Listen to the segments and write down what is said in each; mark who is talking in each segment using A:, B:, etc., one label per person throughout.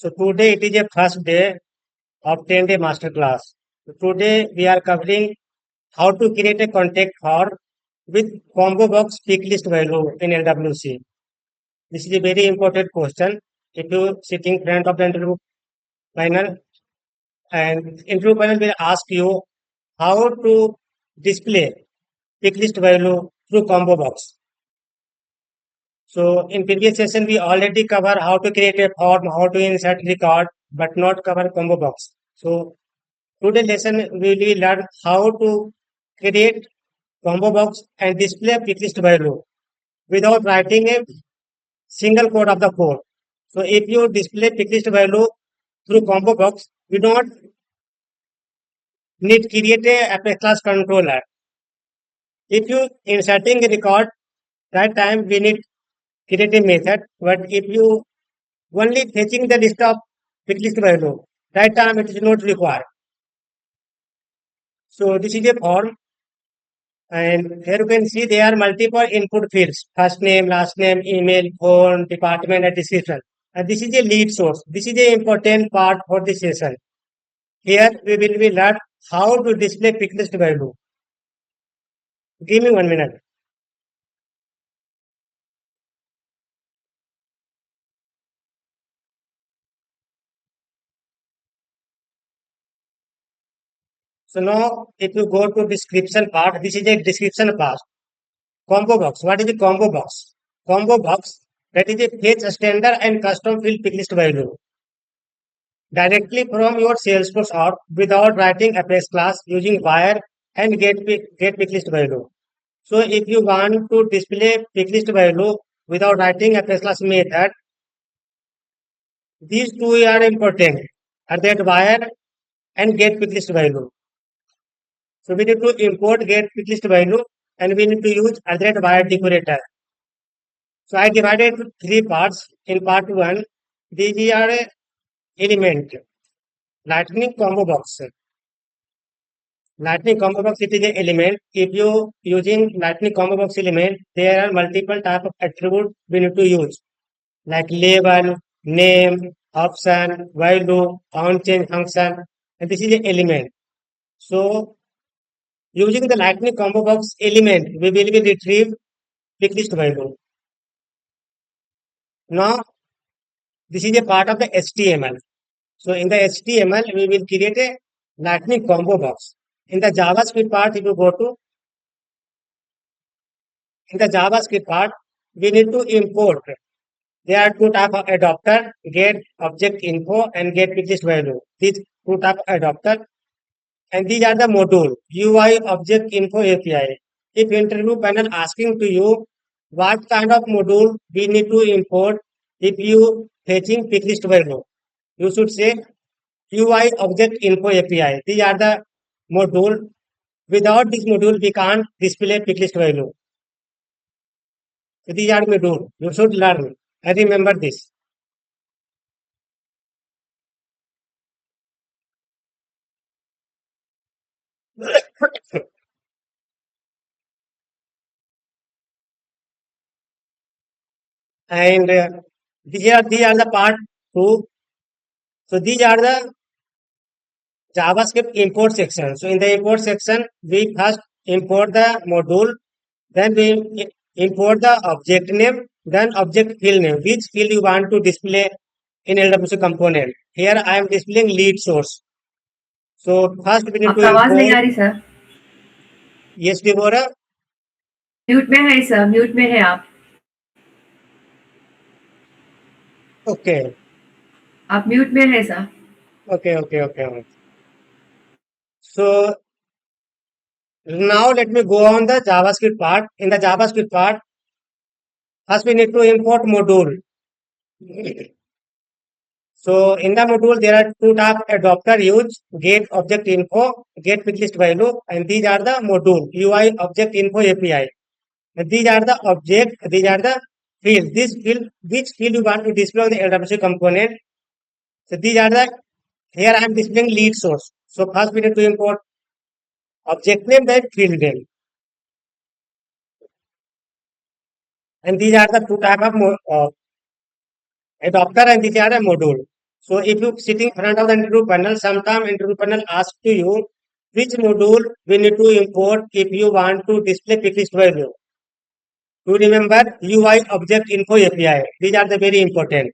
A: So today it is a first day of 10-day master class. So today we are covering how to create a contact form with combo box pick list value in LWC. This is a very important question. If you sitting in front of the interview panel, and interview panel will ask you how to display pick list value through combo box. So in previous session we already cover how to create a form, how to insert record, but not cover combo box. So today lesson we will learn how to create combo box and display pick list value without writing a single code of the code. So if you display pick list value through combo box, you don't need create a Apex class controller. If you inserting a record, that time we need create a method. But if you only fetching the list of pick list value, that time it is not required. So this is a form, and here you can see there are multiple input fields: first name, last name, email, phone, department, and description. And this is a lead source. This is the important part for this session. Here we will be learn how to display pick list value. Give me 1 minute. So now if you go to description part, this is a description part. Combo box. What is a combo box? Combo box, that is a fetch standard and custom field pick list value directly from your Salesforce app without writing Apex class using wire and get pick list value. So if you want to display pick list value without writing Apex class method, these two are important. Are that wire and get pick list value. So we need to import get pick list value and we need to use that wire decorator. So I divided into three parts. In part one, these are a element. Lightning combo box. Lightning combo box it is an element. If you using lightning combo box element, there are multiple type of attribute we need to use, like label, name, option, value, on change function, and this is an element. So using the lightning combo box element, we will be retrieve pick list value. Now this is a part of the HTML. So in the HTML, we will create a lightning combo box. In the JavaScript part, if you go to in the JavaScript part, we need to import. There are two type of adapter: get object info and get pixels value. These two type of adapter, and these are the module UI object info API. If interview panel asking to you what kind of module we need to import, if you fetching pixels value, you should say UI object info API. These are the module. Without this module, we can't display picklist value. So these are module. You should learn and remember this. And these are the part two. So these are the JavaScript import section. So in the import section, we first import the module, then we import the object name, then object field name. Which field you want to display in LWC component. Here I am displaying lead source. So first we need to
B: आपका आवाज नहीं
A: import.
B: आ रही sir.
A: Yes, Deborah.
B: Mute में है sir, mute में है आप।
A: Okay.
B: आप म्यूट में है sir.
A: Okay. So now let me go on the JavaScript part. In the JavaScript part, first we need to import module. So in the module, there are two type adapter use get object info, get picklist value, and these are the module UI object info API. And these are the object, these are the field. This field, which field you want to display on the LWC component. So these are the here I am displaying lead source. So first we need to import object name, then field name. And these are the two type of adapter and these are a module. So if you sitting in front of the interview panel, sometime interview panel asks to you which module we need to import if you want to display quick value. To remember UI object info API. These are the very important.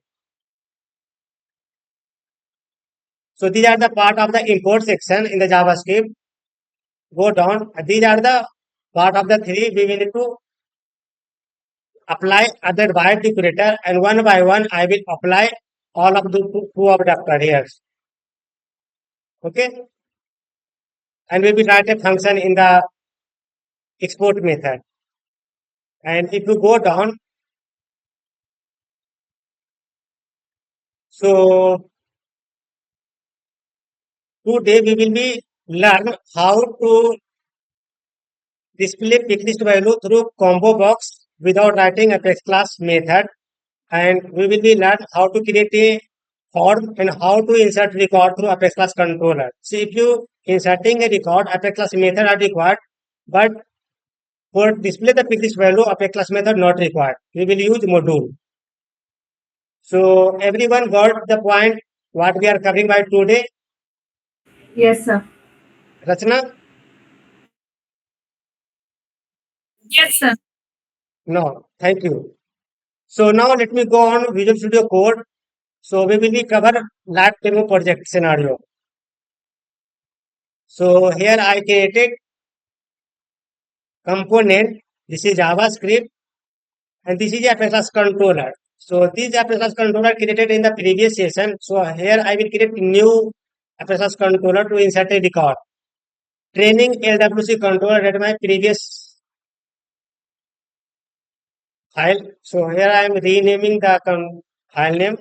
A: So these are the part of the import section in the JavaScript. Go down. These are the part of the three. We will need to apply other by decorator, and one by one I will apply all of the two of the here. Okay. And we will write a function in the export method. And if you go down, so today we will be learn how to display picklist value through combo box without writing apex class method, and we will be learn how to create a form and how to insert record through apex class controller. See, if you inserting a record, apex class method are required, but for display the picklist value, apex class method not required. We will use module. So everyone got the point what we are covering by today.
B: Yes, sir.
A: Rachna?
B: Yes, sir.
A: No, thank you. So now let me go on Visual Studio Code. So we will be cover lab demo project scenario. So here I created component. This is JavaScript and this is Apex controller. So this Apex controller created in the previous session. So here I will create new Apex controller to insert a record. Training LWC controller at my previous file. So here I am renaming the file name.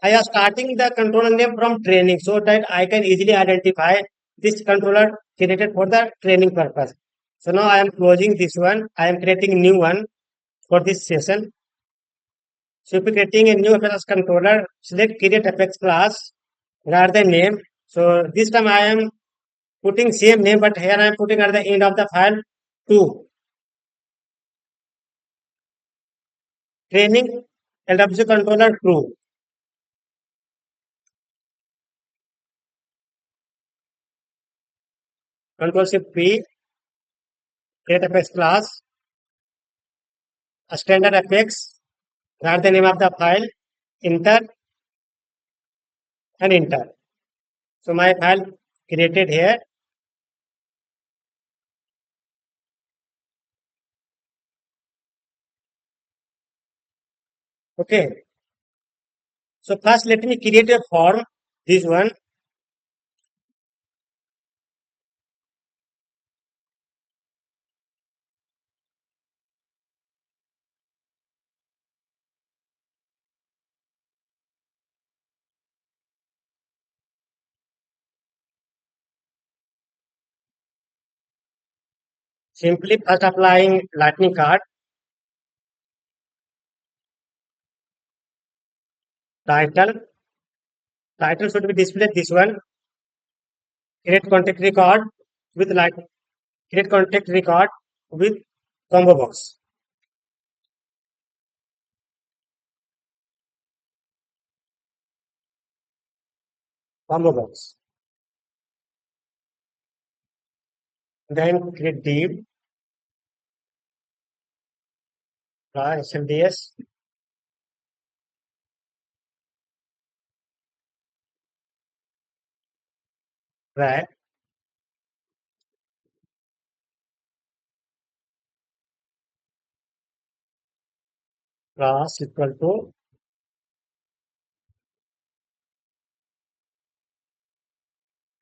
A: I am starting the controller name from training so that I can easily identify this controller created for the training purpose. So now I am closing this one. I am creating new one for this session. So if you're creating a new Apex controller, select create Apex class, write the name. So this time I am putting same name, but here I am putting at the end of the file 2. Training LWC controller 2. Control Shift P, create Apex class, a standard Apex, write the name of the file, enter and enter. So my file created here. Okay. So first let me create a form. This one. Simply first applying lightning card, title. Title should be displayed this one. Create contact record with light. Create contact record with combo box. Combo box. Then create div. SLDS. Right. Class equal to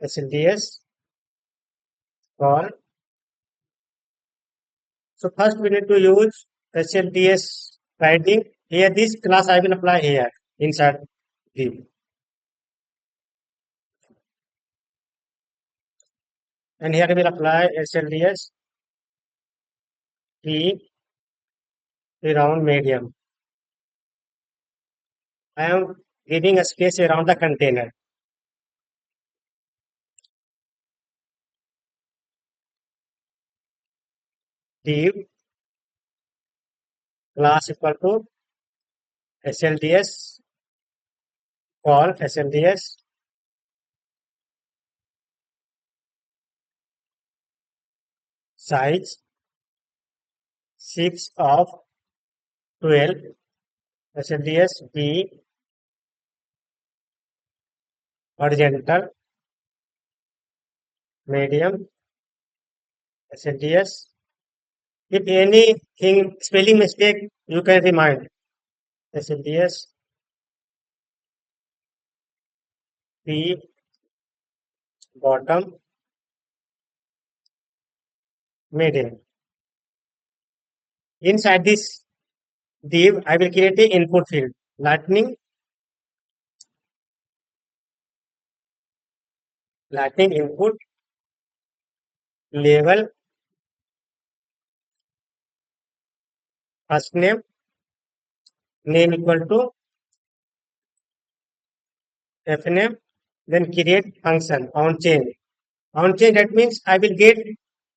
A: SLDS call. So first we need to use SLDS binding. Here this class I will apply here inside div. And here I will apply SLDS P around medium. I am giving a space around the container. Div class equal to SLDS call SLDS size 6 of 12 SLDS B horizontal medium SLDS. If anything spelling mistake, you can remind SLDS B bottom medium. Inside this div, I will create a input field. Lightning input label first name equal to fname, then create function on change. On change, that means I will get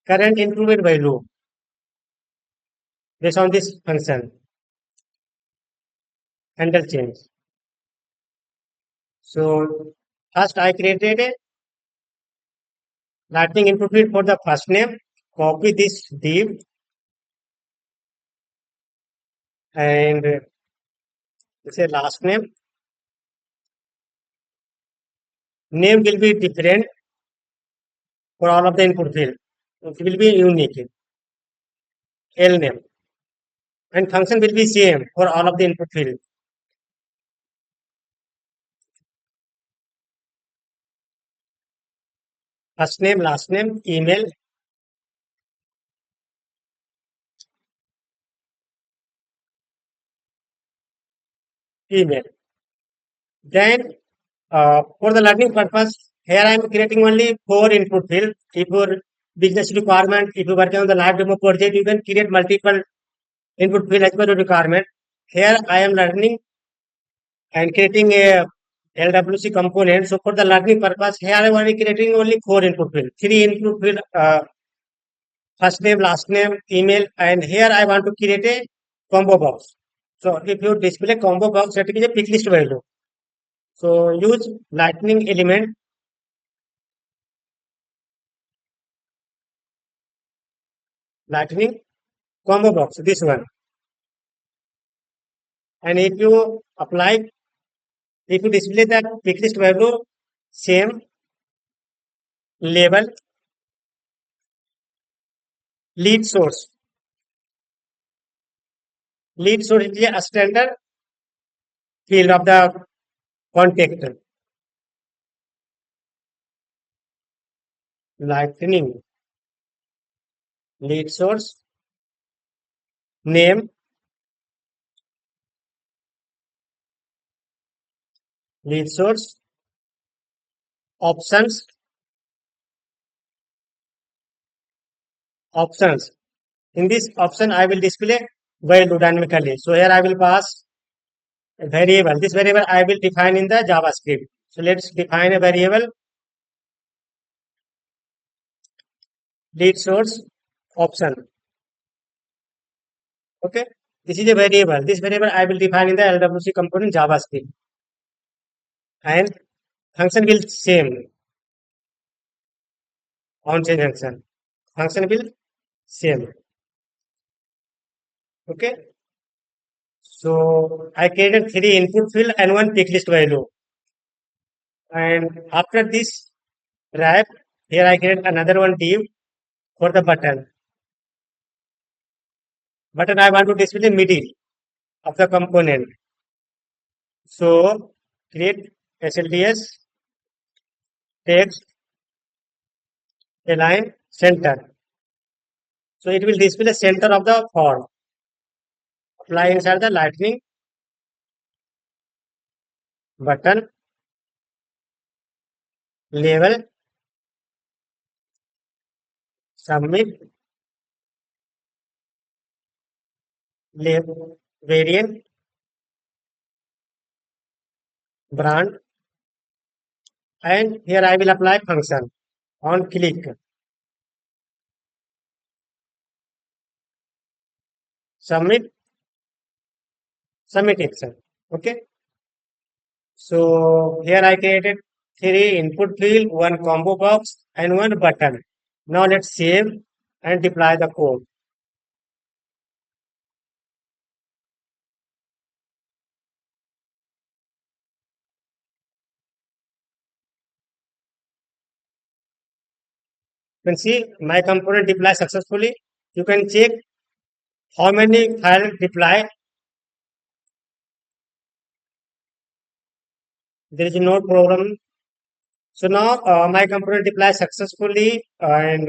A: current increment value based on this function handle change. So first I created a lightning input field for the first name, copy this div and say last name. Name will be different for all of the input field. It will be unique. L name. And function will be same for all of the input field. First name, last name, email. Email. Then for the learning purpose, here I am creating only 4 input field. If your business requirement, if you work on the live demo project, you can create multiple input field as per your requirement. Here I am learning and creating a LWC component. So for the learning purpose, here I am only creating only 4 input field, 3 input field, first name, last name, email, and here I want to create a combo box. So if you display combo box, that is a pick list value. So use lightning element lightning combo box, this one. And if you apply, if you display the pick list value, same label lead source. Lead source is a standard field of the contact. Lightning lead source name lead source options options. In this option, I will display value dynamically. So here I will pass a variable. This variable I will define in the JavaScript. So let's define a variable lead source option. Okay. This is a variable. This variable I will define in the LWC component JavaScript. And function will same on change function. Function will same. Okay. So I created 3 input field and 1 pick list value. And after this wrap, here I create another one div for the button. Button I want to display the middle of the component. So create SLDS text align center. So it will display the center of the form. Apply inside the lightning button label submit label variant brand and here I will apply function on click submit action. Okay. So here I created three input field, one combo box, and one button. Now let's save and deploy the code. You can see my component deploy successfully. You can check how many files deploy. There is no problem. So now my component deploy successfully, and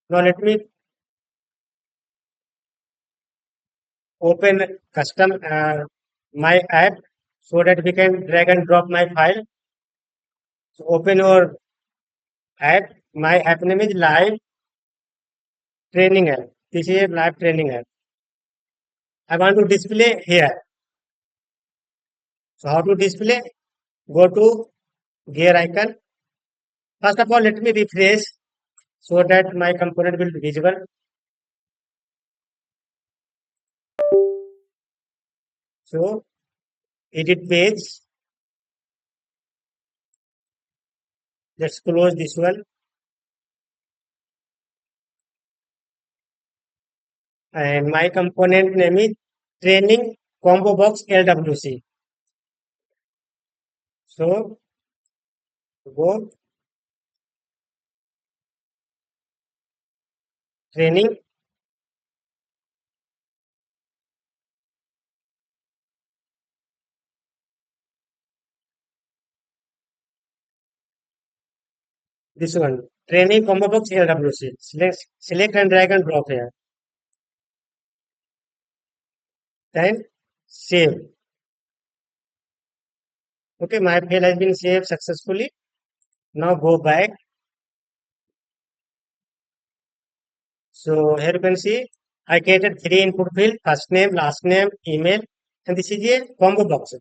A: now let me open custom my app so that we can drag and drop my file. So open your app. My app name is live training app. This is a live training app. I want to display here. So how to display? Go to gear icon. First of all, let me refresh so that my component will be visible. So edit page. Let's close this one. And my component name is training combo box LWC. So go training. This one training combo box LWC. Select and drag and drop here. Then save. Okay, my file has been saved successfully. Now go back. So here you can see I created three input field, first name, last name, email, and this is a combo box.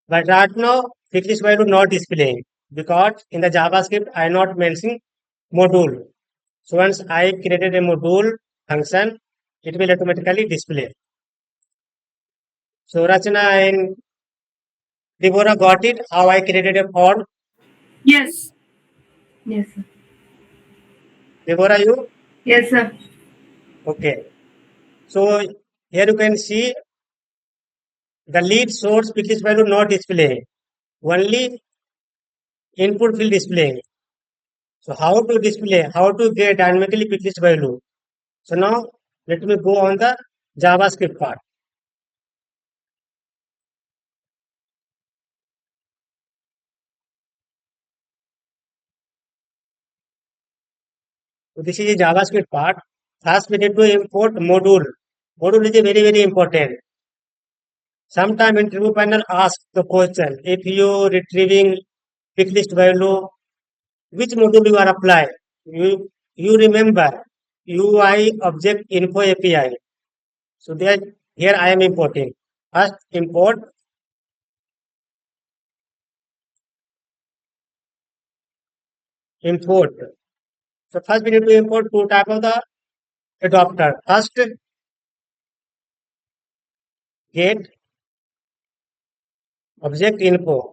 A: But right now, quickly value not displaying because in the JavaScript I not mentioning module. So once I created a module function, it will automatically display. So Rachana and Deborah got it how I created a form.
B: Yes. Yes, sir.
A: Deborah, you
B: Yes, sir.
A: okay? So here you can see the lead source quickly value not displaying, only input field displaying. So how to display, how to get dynamically pick list value. So now let me go on the JavaScript part. So this is a JavaScript part. First we need to import module. Module is a very important. Sometime interview panel asks the question, if you retrieving pick list value, which module you are applying? You remember UI object info API. So there here I am importing. First import. So first we need to import two type of the adapter. First get object info.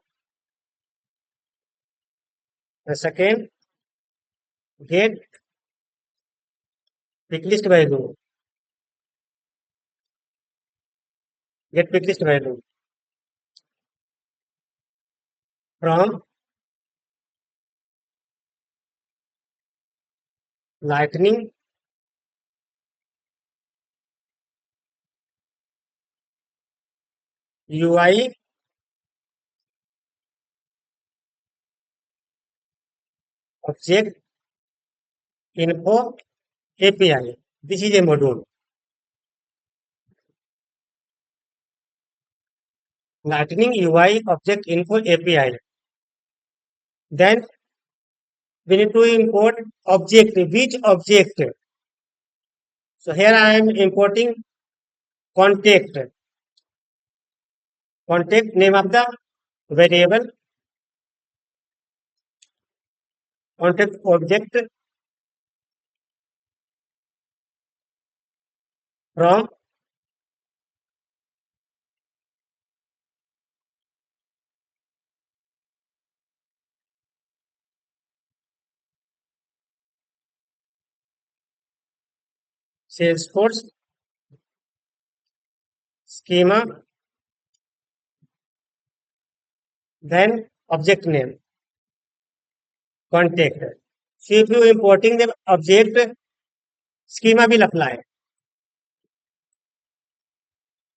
A: The second get picklist value. Get picklist value from lightning UI object info API. This is a module. Lightning UI object info API. Then we need to import object. Which object? So here I am importing contact. Contact name of the variable. Contact object from Salesforce, schema, then object name, contact. So if you importing the object, schema will apply.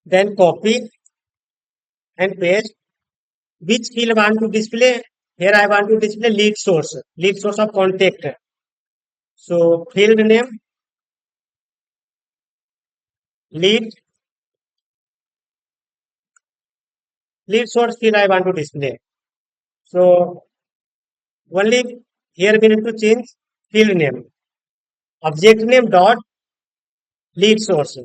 A: Then copy and paste. Which field I want to display? Here I want to display lead source of contact. So field name, lead source field I want to display. So only here we need to change field name. Object name dot lead source.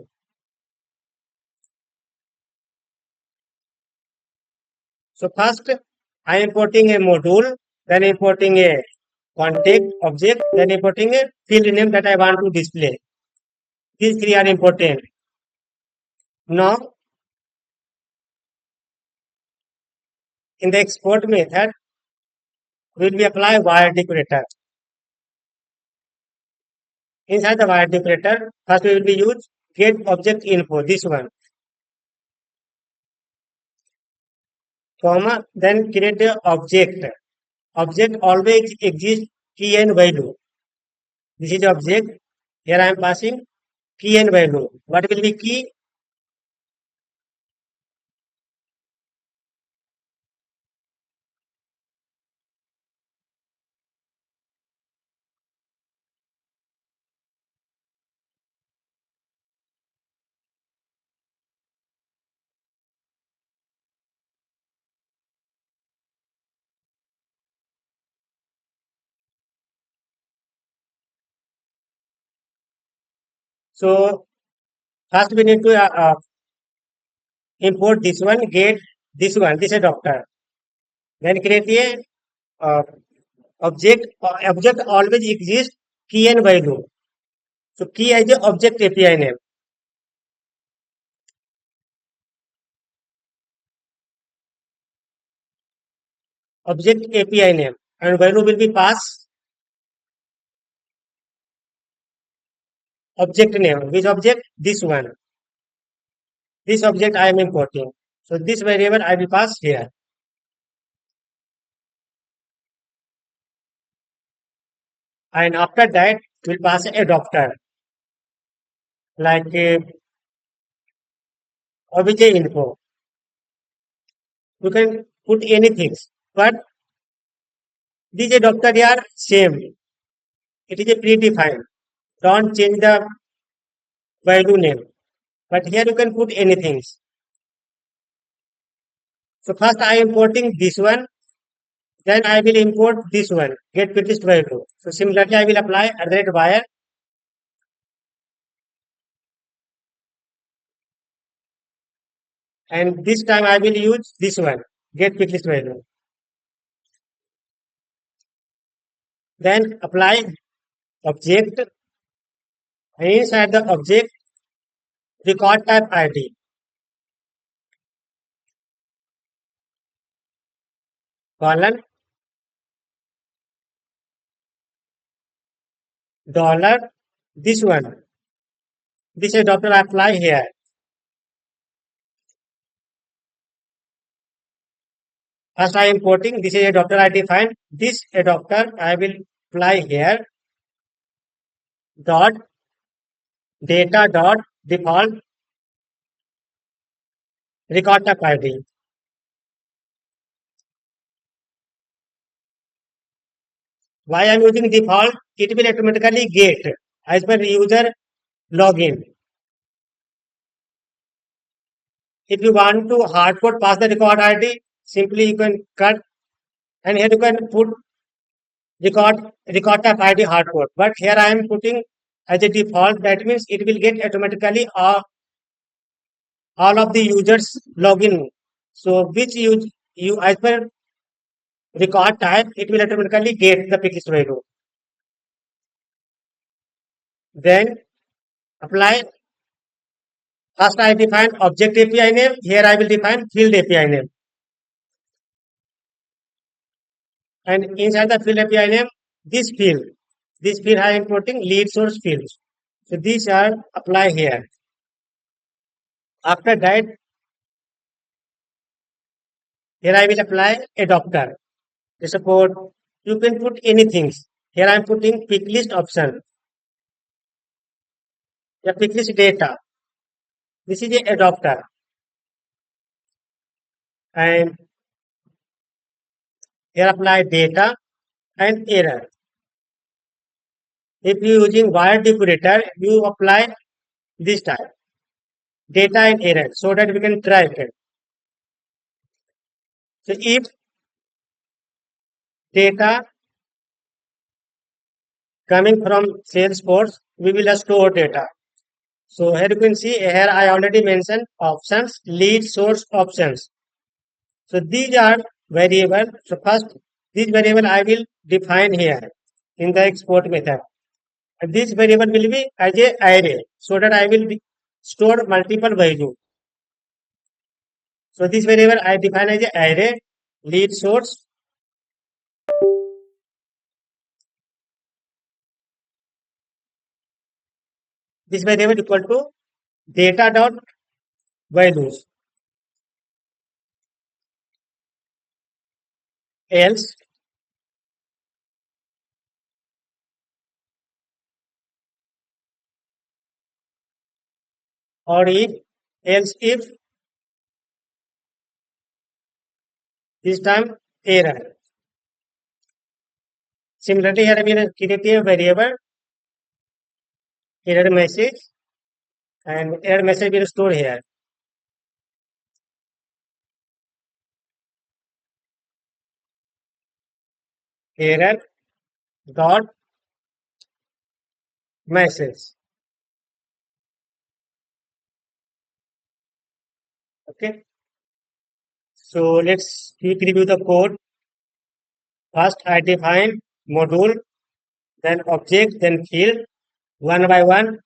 A: So first I am importing a module, then importing a contact object, then importing a field name that I want to display. These three are important. Now in the export method, will be apply wire decorator. Inside the wire decorator, first we will be use get object info, this one, comma, then create the object. Object always exists key and value. This is object. Here I am passing key and value. What will be key? So first we need to import this one, get this one, this is a doctor. Then create a object. Object always exists key and value. So key is the object API name. Object API name and value will be pass object name. Which object? This one. This object I am importing. So this variable I will pass here. And after that, we'll pass a doctor like obj info. You can put anything, but these doctor are same. It is a predefined. Don't change the value name. But here you can put anything. So first I am importing this one, then I will import this one, get British value. So similarly I will apply @wire and this time I will use this one, get quickest value. Then apply object and inside the object record type ID. Colon dollar this one. This is doctor apply here. First I am importing this is a doctor I define. This a doctor I will apply here dot data dot default record type ID. Why I am using default? It will automatically get as per user login. If you want to hardcode pass the record ID, simply you can cut and here you can put record type ID hardcode. But here I am putting as a default. That means it will get automatically all of the users login. So which you as per record type, it will automatically get the picklist value. Then apply. First I define object API name. Here I will define field API name. And inside the field API name, this field I am putting lead source field. So these are apply here. After that, here I will apply adapter. To support, you can put anything. Here I am putting pick list option. The pick list data. This is a adapter. And here apply data and error. If you using wire decorator, you apply this type data and error so that we can track it. So if data coming from Salesforce, we will store data. So here you can see here I already mentioned options, lead source options. So these are variable. So first this variable I will define here in the export method. And this variable will be as a array so that I will store multiple value. So this variable I define as a array lead source. This variable equal to data dot values. Else or if else if this time error. Similarly, here we will create a variable error message and error message will store here. Error dot message. Okay. So let's quick review the code. First, I define module, then object, then field, one by one.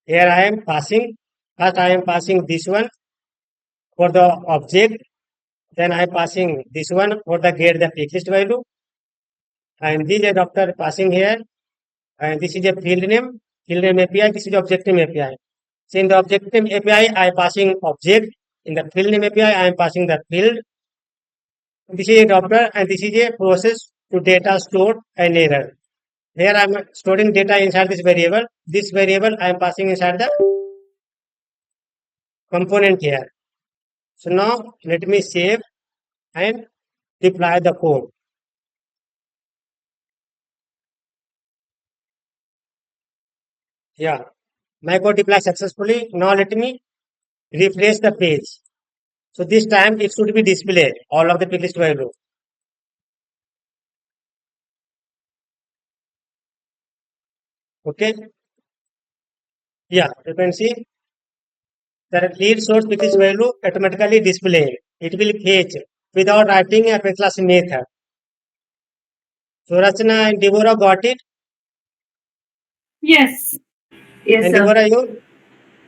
A: Here I am passing. First, I am passing this one for the object. Then I am passing this one for the get the list value. And this adapter passing here. And this is a field name. Field name API. This is object name API. So in the object name API, I am passing object. In the field name API, I am passing the field. This is a adapter and this is a process to data stored and error. Here I am storing data inside this variable. This variable I am passing inside the component here. So now let me save and deploy the code. Yeah, my code deployed successfully. Now let me refresh the page. So this time it should be displayed all of the list value. Okay. Yeah, you can see the lead source list value automatically displayed. It will fetch without writing a class method. So Rachna and Deborah got it.
B: Yes. Yes,
A: And
B: sir.
A: Deborah, you?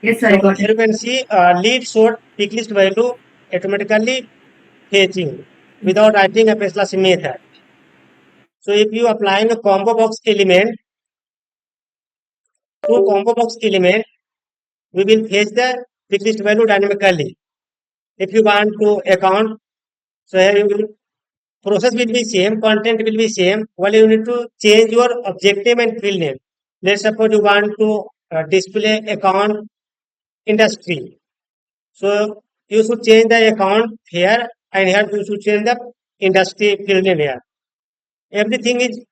B: Yes,
A: So
B: I got
A: here you
B: it.
A: can see lead source list value automatically fetching without writing a class method. So if you applying a combo box element, through combo box element, we will fetch the list value dynamically. If you want to account, so here you will process will be same, content will be same. Only you need to change your objective and field name. Let's suppose you want to display account industry. So you should change the account here and here you should change the industry field name here. Everything is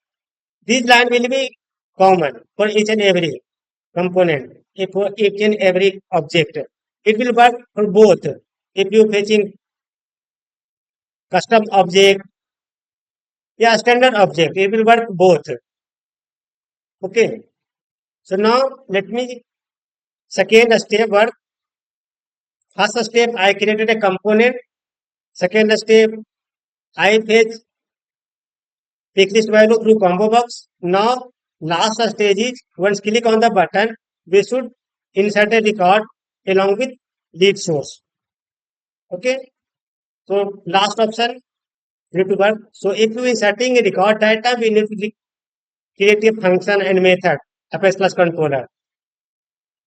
A: this line will be common for each and every component, for each and every object. It will work for both. If you fetching custom object, yeah, standard object, it will work both. Okay. So now let me second step work. First step I created a component. Second step I fetch list value through combo box. Now last stage is once click on the button, we should insert a record along with lead source. Okay. So last option need to work. So if you inserting a record data, we need to create a function and method, FS plus controller.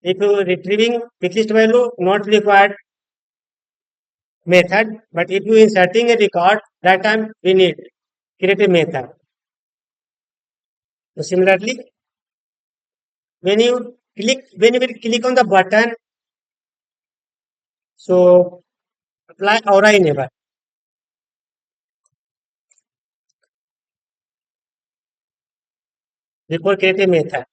A: If you retrieving pick list value, not required method, but if you inserting a record, that time we need create a method. So similarly, when you will click on the button, so apply aura enable. Before create a method.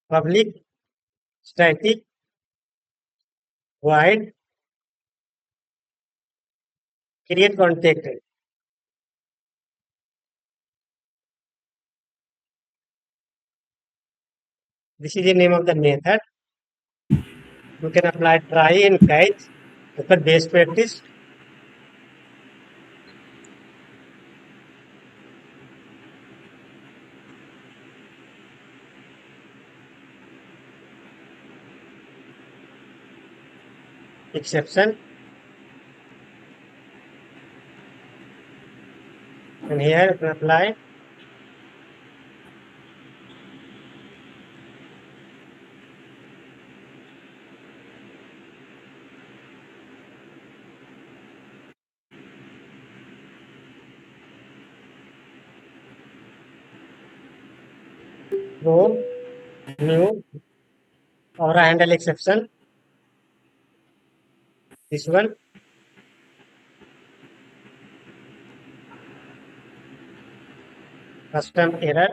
A: Public static void create contact. This is the name of the method. You can apply try and catch for base practice. Exception. And here you can apply row new aura handle exception. This one. Custom error.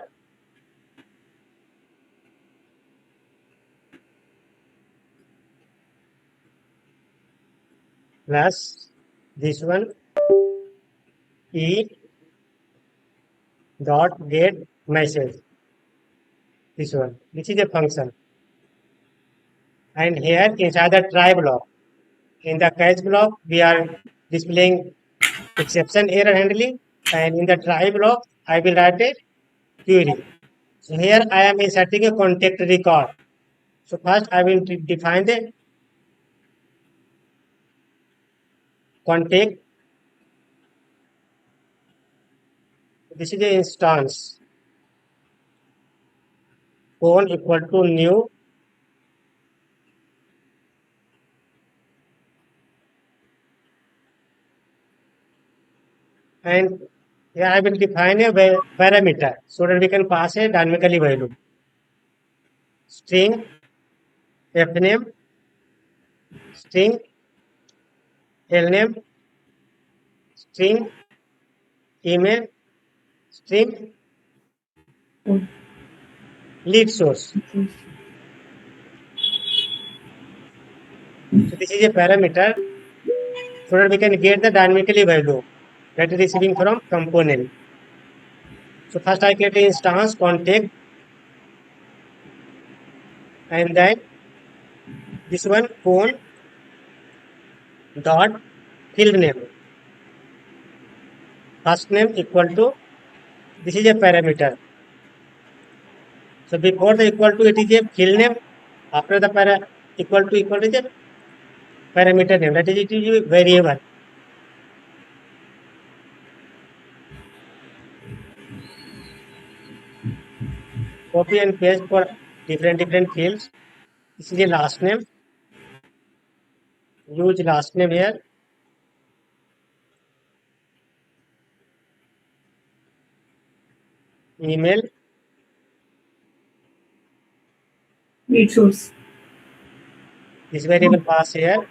A: Plus this one e dot get message. This one. This is a function. And here inside the try block. In the catch block, we are displaying exception error handling. And in the try block, I will write a query. So here I am inserting a contact record. So first I will define the contact. This is the instance. Phone equal to new. And here I will define a parameter so that we can pass a dynamically value. String fname, string lname, string email, string lead source. So this is a parameter so that we can get the dynamically value that is receiving from component. So first I create an instance contact and then this one phone dot field name. First name equal to this is a parameter. So before the equal to it is a field name. After the equal to is a parameter name. That is it is a variable. Copy and paste for different fields. This is the last name. Use last name here. Email.
B: Lead source.
A: This variable pass here.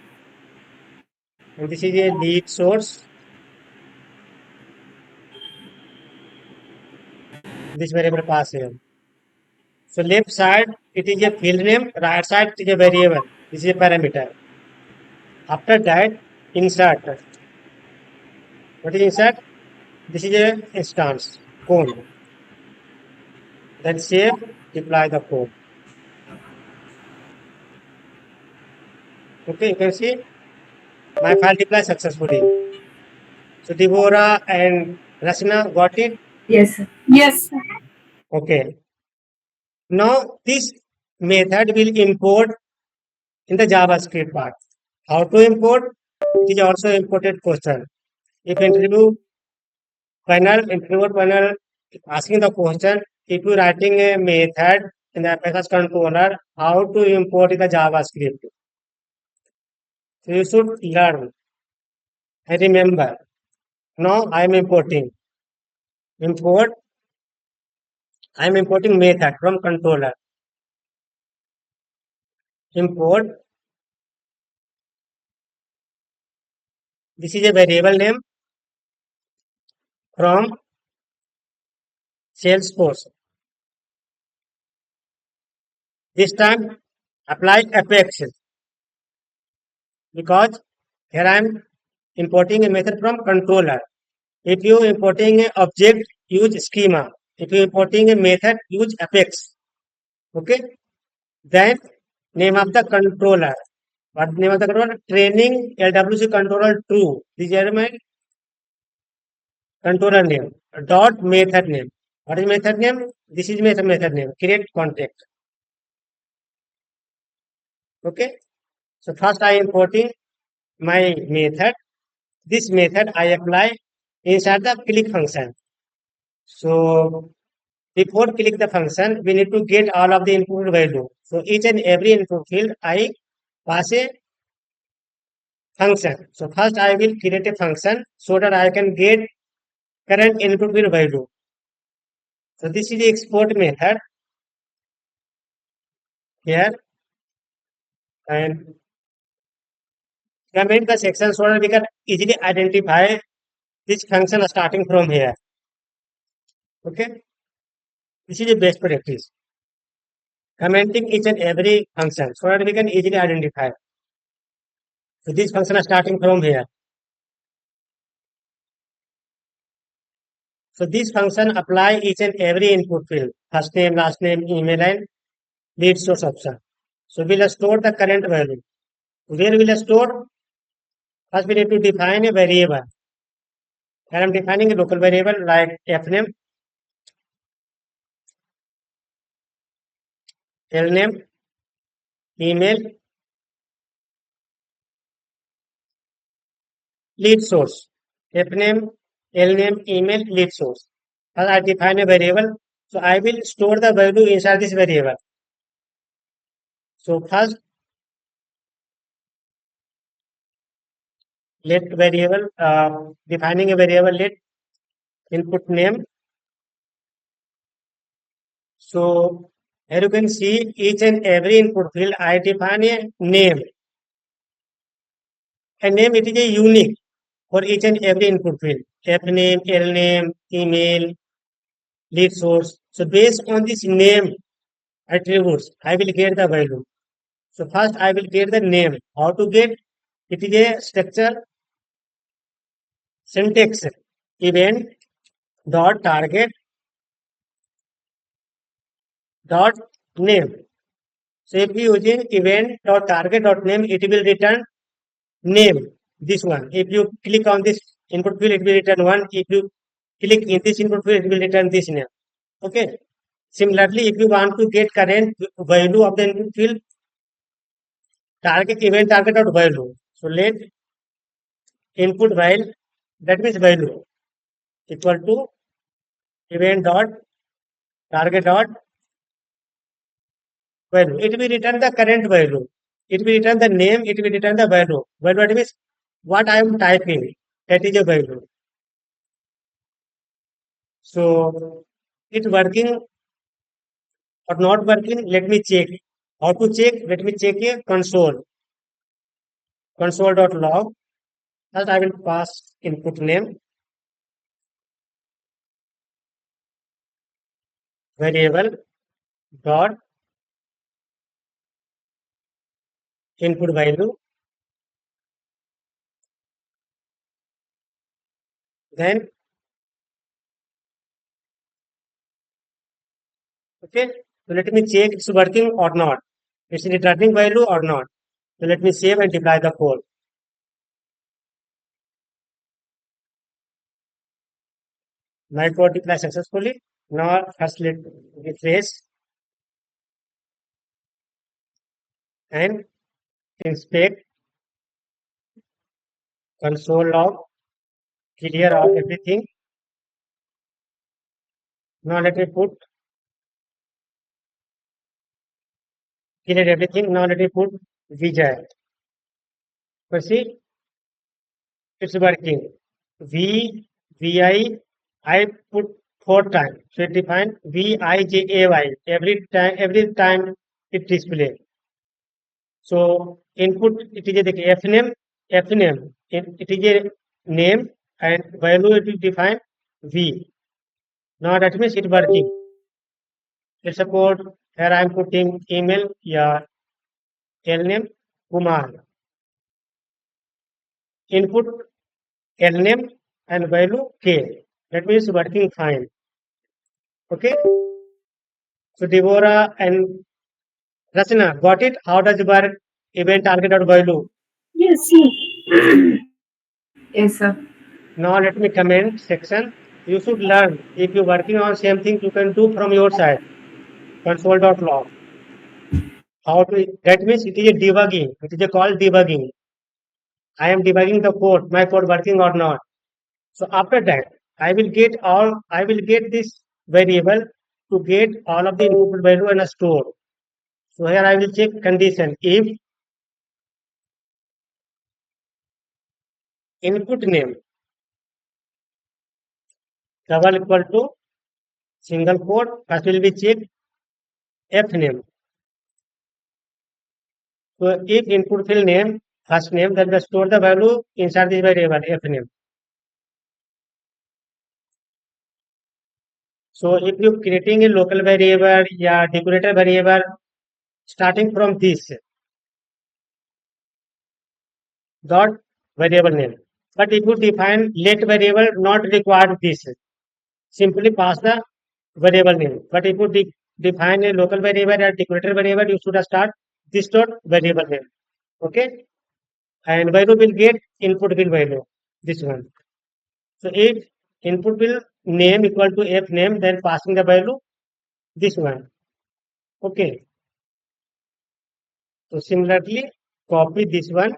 A: And this is a lead source. This variable pass here. So left side it is a field name, right side it is a variable. This is a parameter. After that, insert. What is insert? This is a instance code. Then save, deploy the code. Okay, you can see my file deployed successfully. So Deborah and Rasina got it?
B: Yes, sir.
C: Yes, sir.
A: Okay. Now this method will import in the JavaScript part. How to import? It is also imported question. If interview panel, in pivot panel, asking the question, if you writing a method in the Apex controller, how to import the JavaScript. So you should learn and remember. Now I am importing. Import. I am importing method from controller. Import. This is a variable name from Salesforce. This time apply Apex because here I am importing a method from controller. If you importing a object, use schema. If you importing a method, use Apex. Okay. Then name of the controller. What name of the controller? Training LWC controller true. This is my controller name. Dot method name. What is method name? This is method name. Create contact. Okay. So first I importing my method. This method I apply inside the click function. So before click the function, we need to get all of the input value. So each and every input field I pass a function. So first I will create a function so that I can get current input field value. So this is the export method here, and comment the section so that we can easily identify this function starting from here. Okay, this is the best practice. Commenting each and every function so that we can easily identify. So this function is starting from here. So this function apply each and every input field, first name, last name, email, and lead source option. So we'll store the current value. Where will I store? First we need to define a variable. Here I am defining a local variable like fname, lname, email, lead source. Fname, lname, email, lead source. First I define a variable. So I will store the value inside this variable. So first let variable defining a variable let input name. So here you can see each and every input field I define a name. A name it is a unique for each and every input field. Fname, lname, email, lead source. So based on this name attributes, I will get the value. So first I will get the name. How to get? It is a structure syntax event dot target dot name. So if you using event dot target dot name, it will return name. This one. If you click on this input field, it will return one. If you click in this input field, it will return this name. Okay. Similarly, if you want to get current value of the input field, target event target dot value. So let input while that means value equal to event dot target dot value. It will return the current value. It will return the name. It will return the value. Value what means what I am typing. That is a value. So it's working or not working. Let me check. How to check? Let me check a console. Console.log. First I will pass input name variable dot input value. Then okay. So let me check it's working or not. It's returning value or not. So let me save and deploy the code. My code deployed successfully. Now first let refresh and inspect console log, clear all everything. Now let me put clear everything. Now let me put Vijay. But see, it's working. V I put 4 times. So it define Vijay. Every time it display. So input it is a F name. It is a name and value it will define V. Now that means it working. Let's suppose here I am putting email, yeah, name Kumar. Input name and value K. That means working fine. Okay. So Deborah and Rachna got it. How does it work? Event target or value.
B: Yes, yes. Yes, sir.
A: Now let me comment section. You should learn. If you're working on same thing, you can do from your side. Console.log. How to that means it is a debugging. It is a called debugging. I am debugging the code, my code working or not. So after that, I will get this variable to get all of the input value in a store. So here I will check condition. If input name double equal to single quote, first will be check f name. So if input field name, first name, then we store the value inside this variable f name. So if you creating a local variable, yeah, decorator variable, starting from this dot variable name. But if you define let variable, not required this. Simply pass the variable name. But if you define a local variable or decorator variable, you should start this dot variable name. Okay, and value will get input will value. This one. So if input will name equal to f name, then passing the value this one. Okay. So similarly, copy this one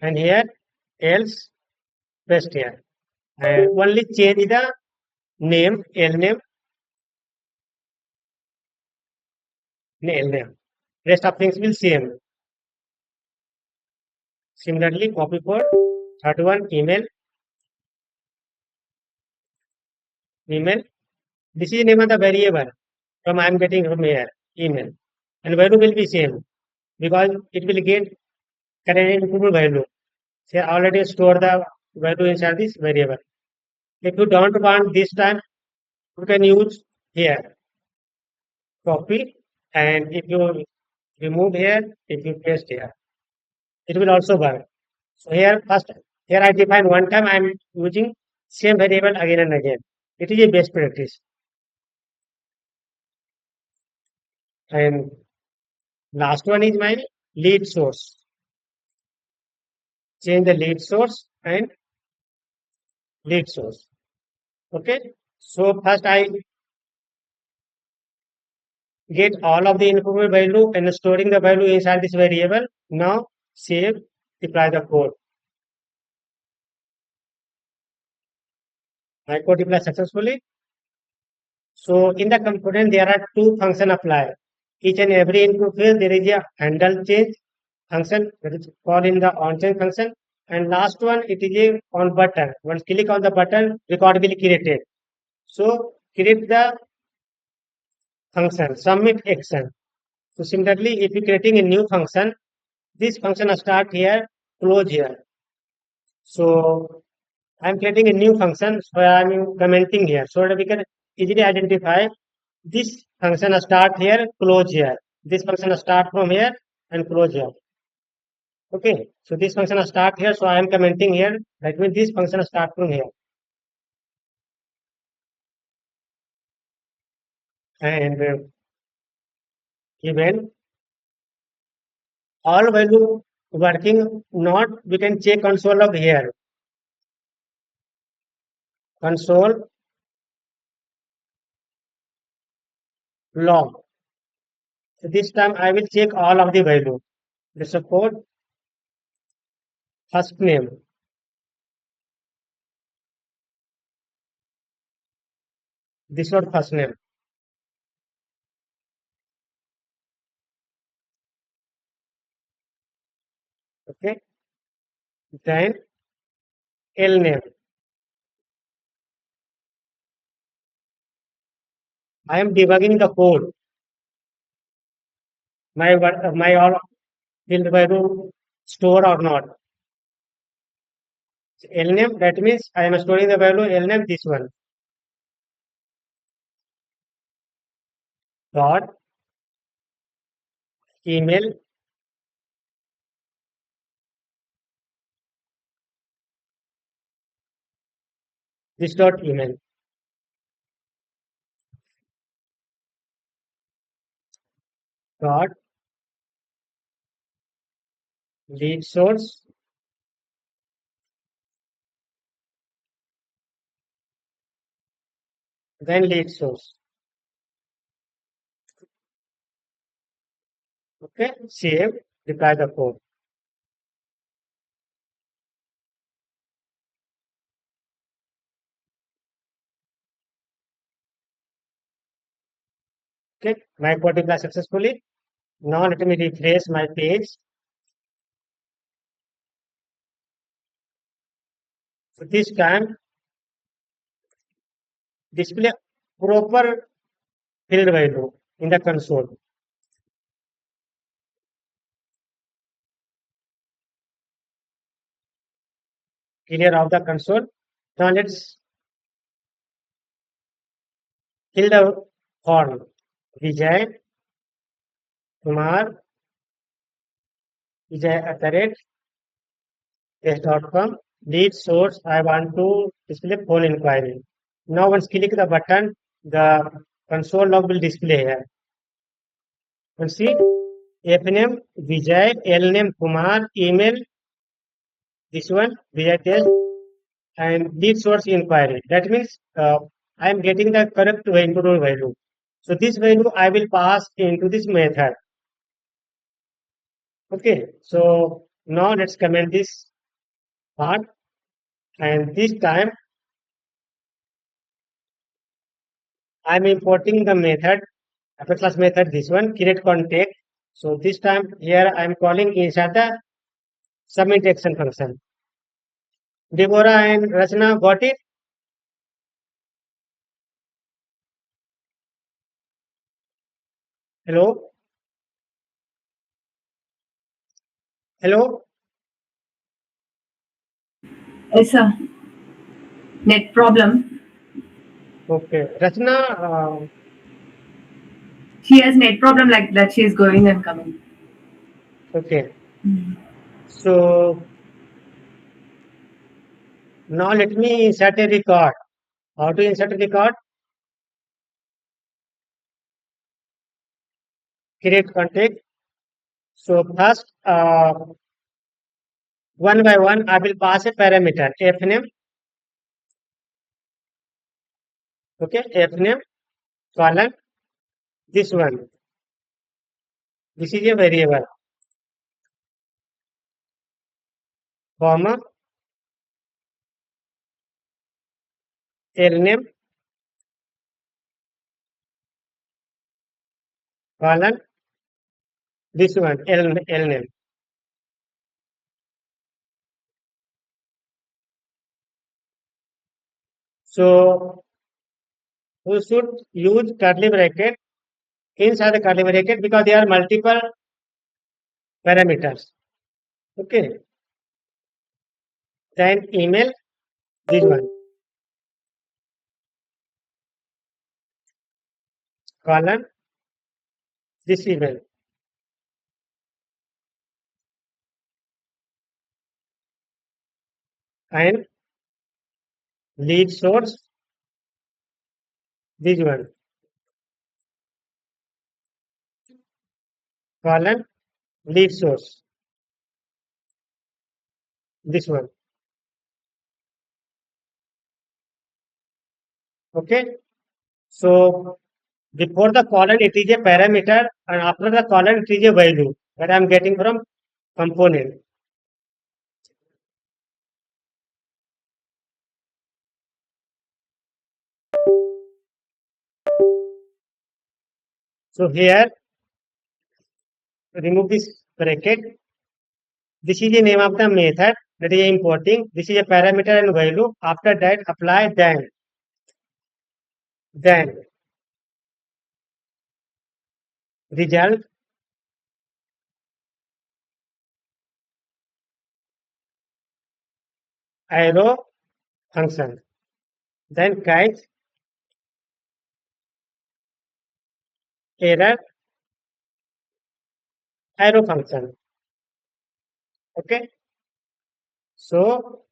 A: and here else paste here. And only change the name, L name, L name. Rest of things will same. Similarly, copy for third one, email. Email. This is name of the variable from I am getting from here, email. And value will be same because it will get current input value. So already store the value inside this variable. If you don't want this time, you can use here, copy, and if you remove here, if you paste here, it will also work. So here first, here I define one time I am using same variable again and again. It is a best practice. And last one is my lead source. Change the lead source and lead source. Okay. So first I get all of the input value and storing the value inside this variable. Now save, deploy the code. My code deployed successfully. So in the component there are two functions applied. Each and every input field there is a handle change function that is called in the on change function. And last one it is a on button. Once click on the button, record will be created. So create the function, submit action. So similarly, if you're creating a new function, this function start here, close here. So I'm creating a new function, so I'm commenting here so that we can easily identify this function start here, close here. This function start from here and close here. Okay, so this function start here, so I am commenting here. That means this function start from here. And even all value working not, we can check console of here. Console log. So this time I will check all of the value. The support first name. this one first name. Okay, then L name. I am debugging the code. My all field value store or not. L name, that means I am storing the value L name, this one. Dot email this dot email. Dot lead source. Then lead source. Okay, save, deploy the code. Okay, my code deployed successfully. Now let me refresh my page. So this time display proper field value in the console. Clear of the console. Now let's fill the form. Vijay Kumar Vijay@s.com. Lead source. I want to display phone inquiry. Now once click the button, the console log will display here. And see, F name Vijay, L name Kumar, email this one Vijay test, and lead source inquiry. That means I am getting the correct input value. So this value I will pass into this method. Okay, so now let's comment this part, and this time I'm importing the method, upper class method, this one, create contact. So this time here I'm calling inside the submit action function. Deborah and Rachna got it? Hello? Hello?
B: Yes, sir. Net problem.
A: Okay. Rachna,
B: She has net problem like that. She is going and coming.
A: okay. So now let me insert a record. How to insert a record? Create contact. So first, one by one, I will pass a parameter, f name. Okay, f name, colon, this one. This is a variable, comma, l name, colon, this one, l name. So we should use curly bracket inside the curly bracket because there are multiple parameters. Okay. Then email, this one, colon, this email. And lead source, this one, colon, lead source, this one. Okay. So before the colon, it is a parameter, and after the colon, it is a value that I am getting from component. So here, remove this bracket. This is the name of the method that is importing. This is a parameter and value. After that, apply then result arrow function. Then catch error arrow function. Okay. So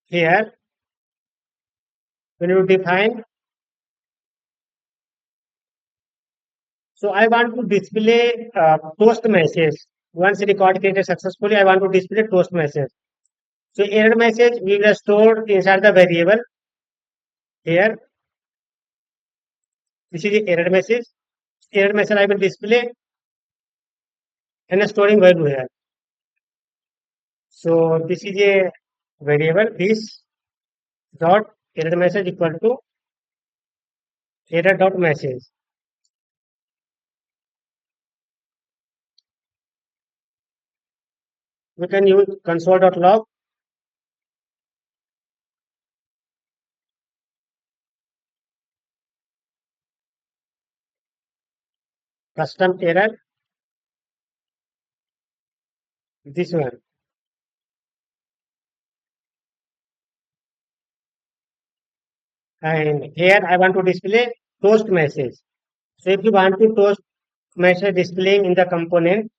A: here when you define, so I want to display toast message. Once record created successfully, I want to display toast message. So error message we will store inside the variable here. This is the error message. Error message I will display and a storing value here. So this is a variable this dot error message equal to error dot message. We can use console.log. Custom error, this one. And here I want to display toast message. So if you want to toast message displaying in the component,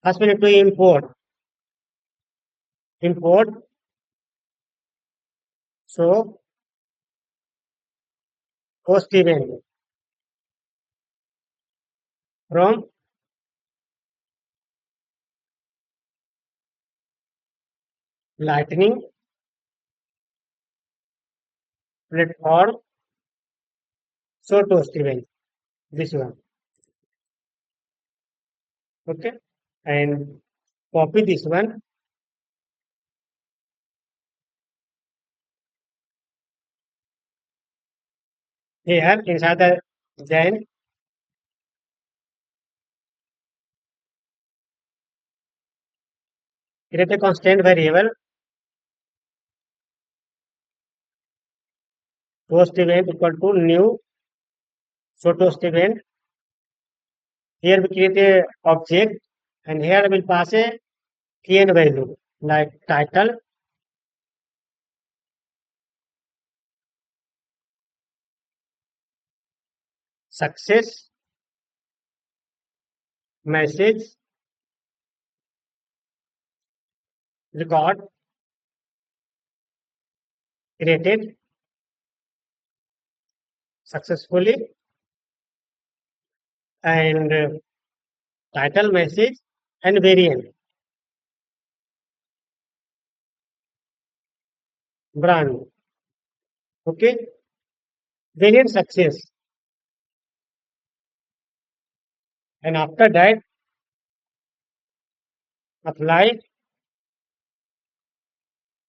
A: first we need to import. So toast event from Lightning platform. So toast event, this one. Okay. And copy this one. Here inside the then create a constant variable toast event equal to new. So toast event. Here we create a object and here I will pass a key and value like title, success, message, record, created successfully, and title message and variant brand. Okay. Variant success. And after that, apply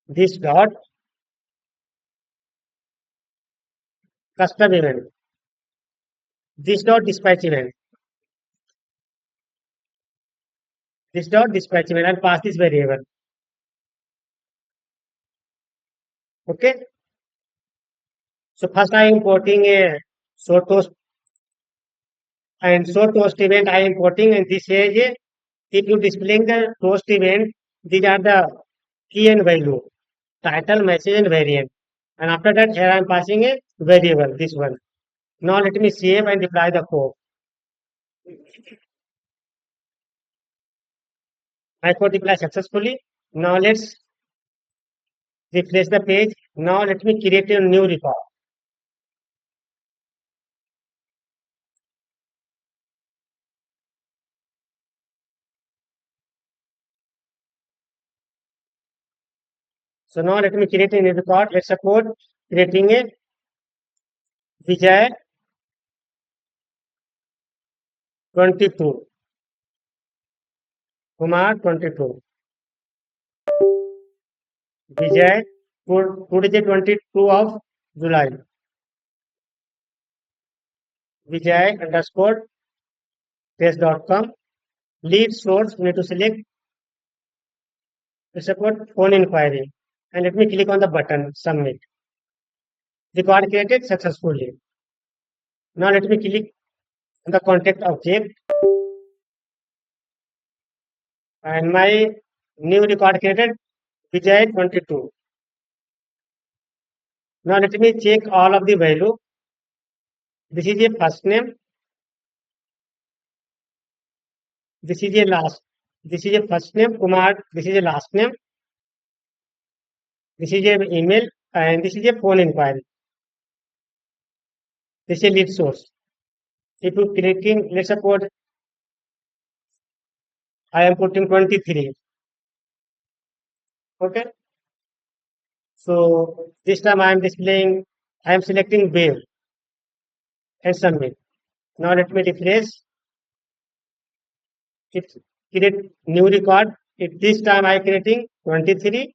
A: this dot custom event. This dot dispatch event. This dot dispatch event and pass this variable. Okay. So first I am importing a so toast and so toast event I am importing and this is a, if you displaying the toast event, these are the key and value, title, message and variant. And after that here I am passing a variable, this one. Now let me save and deploy the code. My code deployed successfully. Now let's refresh the page. Now let me create a new record. So now let me create a new record. Let's suppose creating a Vijay 22, Kumar 22, Vijay, today 22 of July, Vijay underscore test.com. Lead source, we need to select, support phone inquiry. And let me click on the button, submit. Record created successfully. Now let me click on the contact object and my new record created Vijay 22. Now let me check all of the value. This is a first name. This is a last. This is a first name Kumar. This is a last name. This is a email and this is a phone inquiry. This is a lead source. If you clicking, let's suppose I am putting 23. Okay. So this time I am displaying, I am selecting wave and submit. Now let me refresh. It create new record. If this time I creating 23.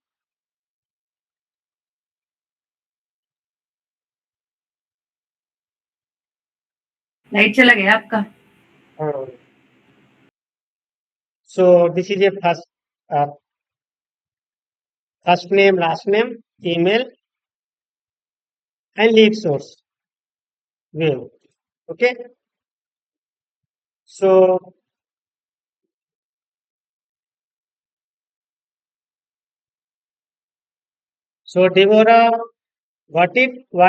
B: Light चला गया आपका.
A: So this is a first name, last name, email, and lead source. Wave. Okay. So Deborah, what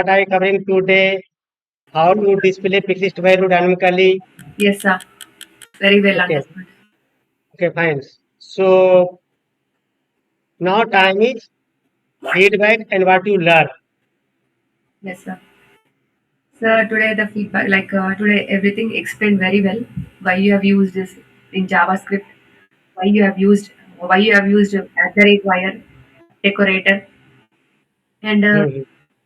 A: I covering today? How to display pixel value dynamically?
B: Yes, sir. Very well
A: Okay.
B: understood.
A: Okay, fine. So now time is feedback and what you learn.
B: Yes, sir. Sir, today the feedback, today everything explained very well. Why you have used this in JavaScript, why you have used @wire decorator, and
A: Mhm.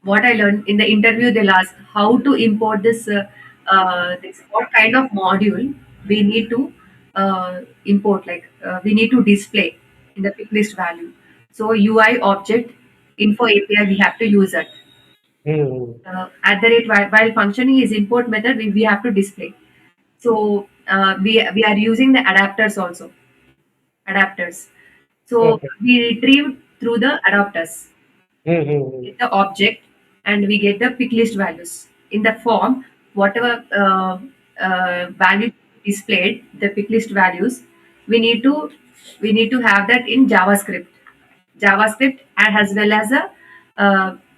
B: what I learned in the interview. They'll ask how to import this what kind of module we need to import. We need to display in the pick list value. So UI object info API we have to use it.
A: Mhm.
B: While functioning is import method, we have to display. So we are using the adapters. So
A: Okay.
B: we retrieve through the adapters,
A: Mhm.
B: get the object, and we get the pick list values in the form. Whatever value displayed, the pick list values, we need to have that in JavaScript, and as well as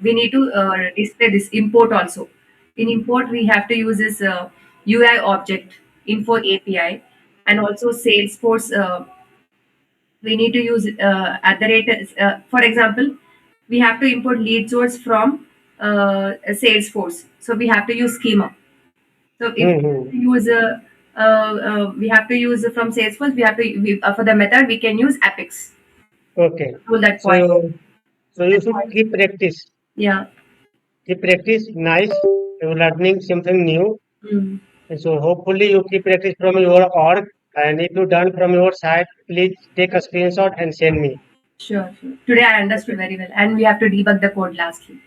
B: we need to display this import also. In import, we have to use this UI object info API, and also Salesforce. We need to use at the rate. For example, we have to import lead source from Salesforce, so we have to use schema. So if
A: Mhm.
B: we have to use from Salesforce, for the method we can use Apex.
A: Okay.
B: To that point.
A: So you
B: That
A: should
B: point.
A: keep practice.
B: Yeah.
A: Keep practice. Nice. You're learning something new.
B: Mm.
A: And so hopefully you keep practice from your org. And if you done from your side, please take a screenshot and send me.
B: Sure, sure. Today I understood
A: Okay.
B: very well, and we have to debug the code lastly.